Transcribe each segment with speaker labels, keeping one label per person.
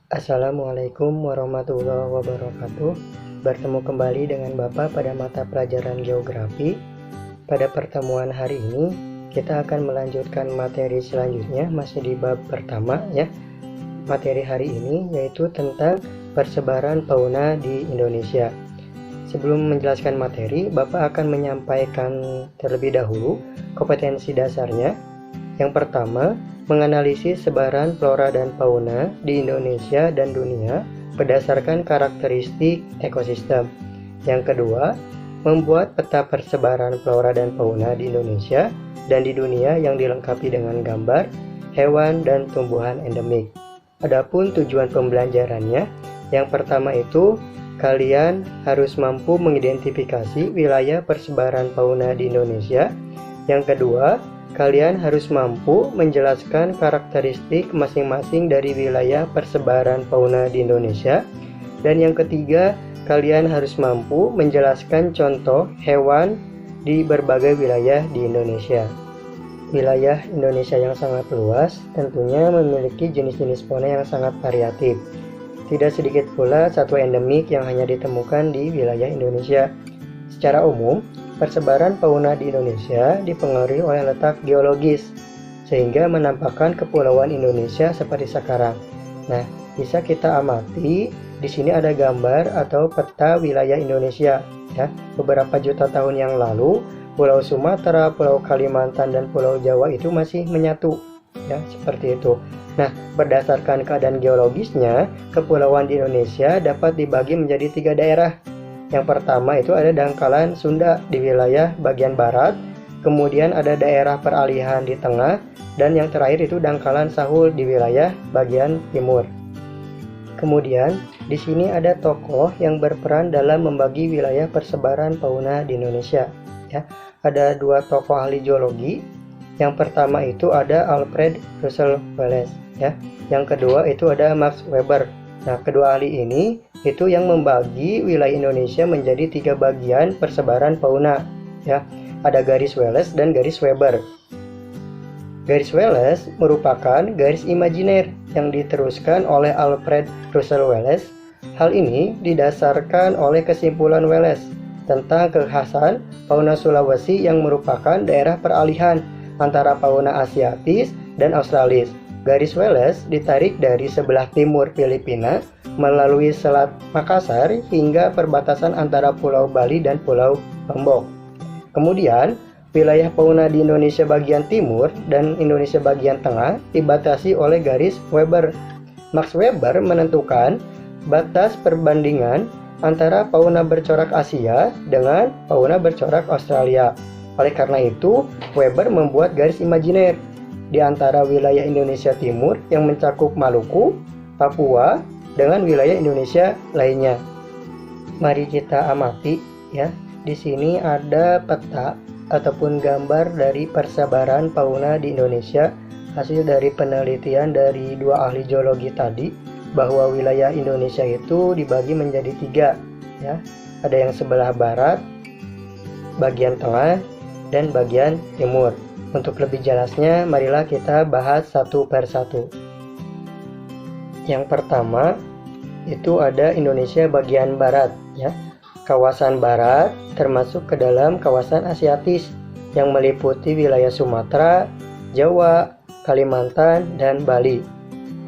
Speaker 1: Assalamualaikum warahmatullahi wabarakatuh. Bertemu kembali dengan Bapak pada mata pelajaran geografi. Pada pertemuan hari ini, kita akan melanjutkan materi selanjutnya, masih di bab pertama ya. Materi hari ini yaitu tentang persebaran fauna di Indonesia. Sebelum menjelaskan materi, Bapak akan menyampaikan terlebih dahulu kompetensi dasarnya. Yang pertama, menganalisis sebaran flora dan fauna di Indonesia dan dunia berdasarkan karakteristik ekosistem. Yang kedua, membuat peta persebaran flora dan fauna di Indonesia dan di dunia yang dilengkapi dengan gambar hewan dan tumbuhan endemik. Adapun tujuan pembelajarannya, yang pertama itu kalian harus mampu mengidentifikasi wilayah persebaran fauna di Indonesia. Yang kedua, kalian harus mampu menjelaskan karakteristik masing-masing dari wilayah persebaran fauna di Indonesia. Dan yang ketiga, kalian harus mampu menjelaskan contoh hewan di berbagai wilayah di Indonesia. Wilayah Indonesia yang sangat luas tentunya memiliki jenis-jenis fauna yang sangat variatif. Tidak sedikit pula satwa endemik yang hanya ditemukan di wilayah Indonesia. Secara umum, persebaran fauna di Indonesia dipengaruhi oleh letak geologis, sehingga menampakkan kepulauan Indonesia seperti sekarang. Nah, bisa kita amati, di sini ada gambar atau peta wilayah Indonesia. Ya, beberapa juta tahun yang lalu, Pulau Sumatera, Pulau Kalimantan, dan Pulau Jawa itu masih menyatu. Ya, seperti itu. Nah, berdasarkan keadaan geologisnya, kepulauan di Indonesia dapat dibagi menjadi 3 daerah. Yang pertama itu ada dangkalan Sunda di wilayah bagian barat, kemudian ada daerah peralihan di tengah, dan yang terakhir itu dangkalan Sahul di wilayah bagian timur. Kemudian di sini ada tokoh yang berperan dalam membagi wilayah persebaran fauna di Indonesia. Ya, ada 2 tokoh ahli geologi. Yang pertama itu ada Alfred Russel Wallace. Ya, yang kedua itu ada Max Weber. Nah, kedua ahli ini itu yang membagi wilayah Indonesia menjadi 3 bagian persebaran fauna. Ya, ada garis Wallace dan garis Weber. Garis Wallace merupakan garis imajiner yang diteruskan oleh Alfred Russel Wallace. Hal ini didasarkan oleh kesimpulan Wallace tentang kekhasan fauna Sulawesi yang merupakan daerah peralihan antara fauna Asiatis dan Australis. Garis Wallace ditarik dari sebelah timur Filipina melalui Selat Makassar hingga perbatasan antara Pulau Bali dan Pulau Lombok. Kemudian, wilayah fauna di Indonesia bagian timur dan Indonesia bagian tengah dibatasi oleh garis Weber. Max Weber menentukan batas perbandingan antara fauna bercorak Asia dengan fauna bercorak Australia. Oleh karena itu, Weber membuat garis imajiner di antara wilayah Indonesia Timur yang mencakup Maluku, Papua, dengan wilayah Indonesia lainnya. Mari kita amati ya. Di sini ada peta ataupun gambar dari persebaran fauna di Indonesia hasil dari penelitian dari 2 ahli geologi tadi, bahwa wilayah Indonesia itu dibagi menjadi 3 ya. Ada yang sebelah barat, bagian tengah, dan bagian timur. Untuk lebih jelasnya, marilah kita bahas satu per satu. Yang pertama, itu ada Indonesia bagian barat ya. Kawasan barat termasuk ke dalam kawasan Asiatis yang meliputi wilayah Sumatera, Jawa, Kalimantan, dan Bali.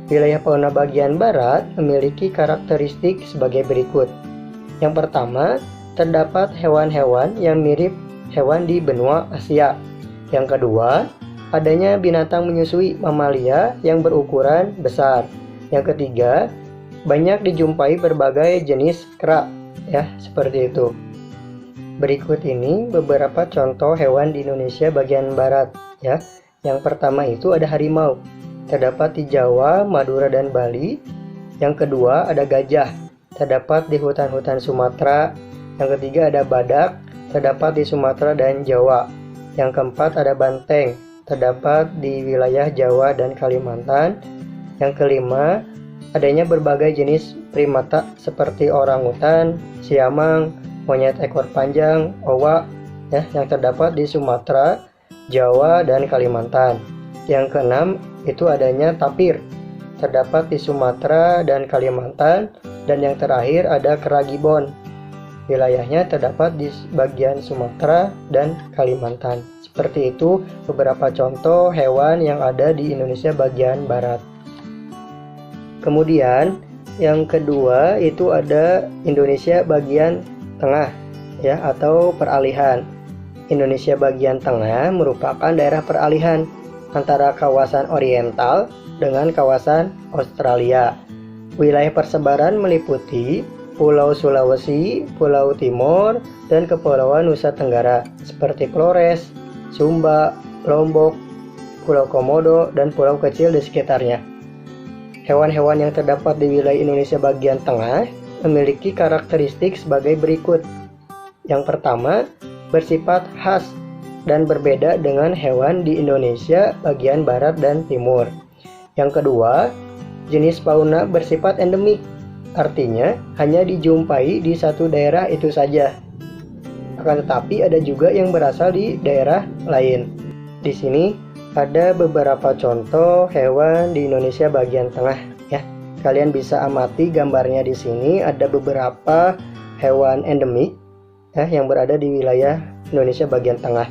Speaker 1: Wilayah fauna bagian barat memiliki karakteristik sebagai berikut. Yang pertama, terdapat hewan-hewan yang mirip hewan di benua Asia. Yang kedua, adanya binatang menyusui mamalia yang berukuran besar. Yang ketiga, banyak dijumpai berbagai jenis kera, ya, seperti itu. Berikut ini beberapa contoh hewan di Indonesia bagian barat, ya. Yang pertama itu ada harimau. Terdapat di Jawa, Madura, dan Bali. Yang kedua ada gajah. Terdapat di hutan-hutan Sumatera. Yang ketiga ada badak. Terdapat di Sumatera dan Jawa. Yang keempat ada banteng, terdapat di wilayah Jawa dan Kalimantan. Yang kelima, adanya berbagai jenis primata seperti orangutan, siamang, monyet ekor panjang, owa, ya, yang terdapat di Sumatera, Jawa, dan Kalimantan. Yang keenam, itu adanya tapir. terdapat di Sumatera dan Kalimantan, dan yang terakhir ada Keragibon. Wilayahnya terdapat di bagian Sumatera dan Kalimantan. Seperti itu beberapa contoh hewan yang ada di Indonesia bagian barat. Kemudian yang kedua itu ada Indonesia bagian tengah, ya, atau peralihan. Indonesia bagian tengah merupakan daerah peralihan antara kawasan oriental dengan kawasan Australia. Wilayah persebaran meliputi Pulau Sulawesi, Pulau Timor, dan Kepulauan Nusa Tenggara seperti Flores, Sumba, Lombok, Pulau Komodo, dan pulau kecil di sekitarnya. Hewan-hewan yang terdapat di wilayah Indonesia bagian tengah memiliki karakteristik sebagai berikut. Yang pertama, bersifat khas dan berbeda dengan hewan di Indonesia bagian barat dan timur. Yang kedua, jenis fauna bersifat endemik, artinya hanya dijumpai di satu daerah itu saja. Akan tetapi ada juga yang berasal di daerah lain. Di sini ada beberapa contoh hewan di Indonesia bagian tengah, ya. Kalian bisa amati gambarnya di sini, ada beberapa hewan endemik, ya, yang berada di wilayah Indonesia bagian tengah.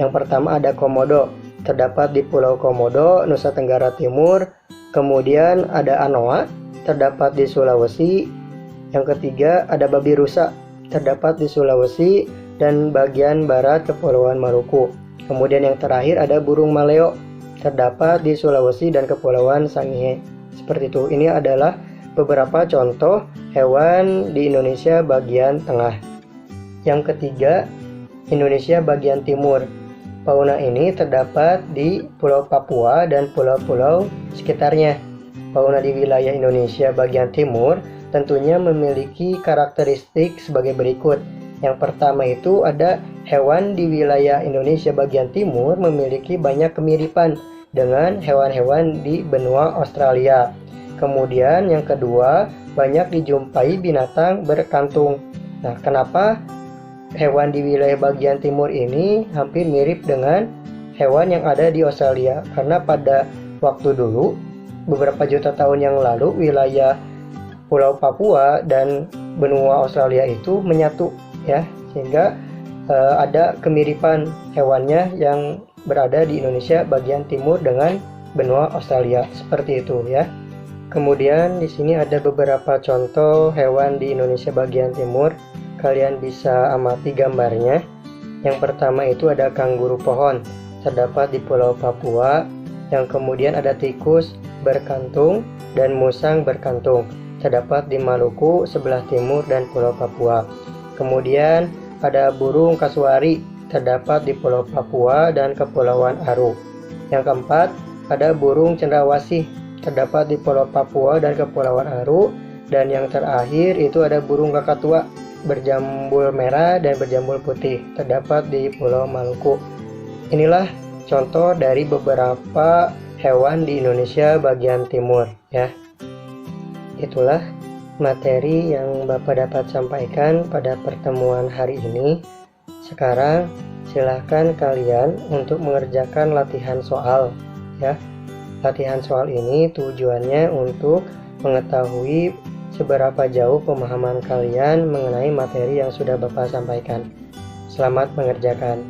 Speaker 1: Yang pertama ada komodo, terdapat di Pulau Komodo, Nusa Tenggara Timur. Kemudian ada anoa, terdapat di Sulawesi. Yang ketiga ada babi rusa, terdapat di Sulawesi dan bagian barat Kepulauan Maluku. Kemudian yang terakhir ada burung maleo, terdapat di Sulawesi dan Kepulauan Sangihe. Seperti itu. Ini adalah beberapa contoh hewan di Indonesia bagian tengah. Yang ketiga, Indonesia bagian timur. Fauna ini terdapat di Pulau Papua dan pulau-pulau sekitarnya. Fauna di wilayah Indonesia bagian timur tentunya memiliki karakteristik sebagai berikut. Yang pertama itu ada hewan di wilayah Indonesia bagian timur memiliki banyak kemiripan dengan hewan-hewan di benua Australia. Kemudian yang kedua, banyak dijumpai binatang berkantung. Nah, kenapa hewan di wilayah bagian timur ini hampir mirip dengan hewan yang ada di Australia? Karena pada waktu dulu, beberapa juta tahun yang lalu, wilayah Pulau Papua dan benua Australia itu menyatu, ya, sehingga ada kemiripan hewannya yang berada di Indonesia bagian timur dengan benua Australia. Seperti itu, ya. Kemudian di sini ada beberapa contoh hewan di Indonesia bagian timur. Kalian bisa amati gambarnya. Yang pertama itu ada kanguru pohon, terdapat di Pulau Papua. Yang kemudian ada tikus berkantung dan musang berkantung, terdapat di Maluku sebelah timur dan Pulau Papua. Kemudian ada burung kasuari, terdapat di Pulau Papua dan Kepulauan Aru. Yang keempat ada burung cendrawasih, terdapat di Pulau Papua dan Kepulauan Aru. Dan yang terakhir itu ada burung kakatua berjambul merah dan berjambul putih, terdapat di Pulau Maluku. Inilah contoh dari beberapa hewan di Indonesia bagian timur, ya. Itulah materi yang Bapak dapat sampaikan pada pertemuan hari ini. Sekarang silakan kalian untuk mengerjakan latihan soal, ya. Latihan soal ini tujuannya untuk mengetahui seberapa jauh pemahaman kalian mengenai materi yang sudah Bapak sampaikan. Selamat mengerjakan.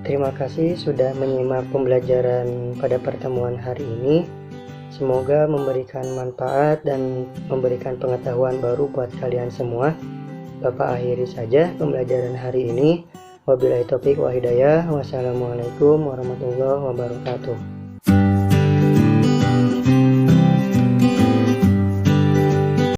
Speaker 1: Terima kasih sudah menyimak pembelajaran pada pertemuan hari ini. Semoga memberikan manfaat dan memberikan pengetahuan baru buat kalian semua. Bapak akhiri saja pembelajaran hari ini. Wabillahi taufiq wa hidayah. Wassalamualaikum warahmatullahi wabarakatuh.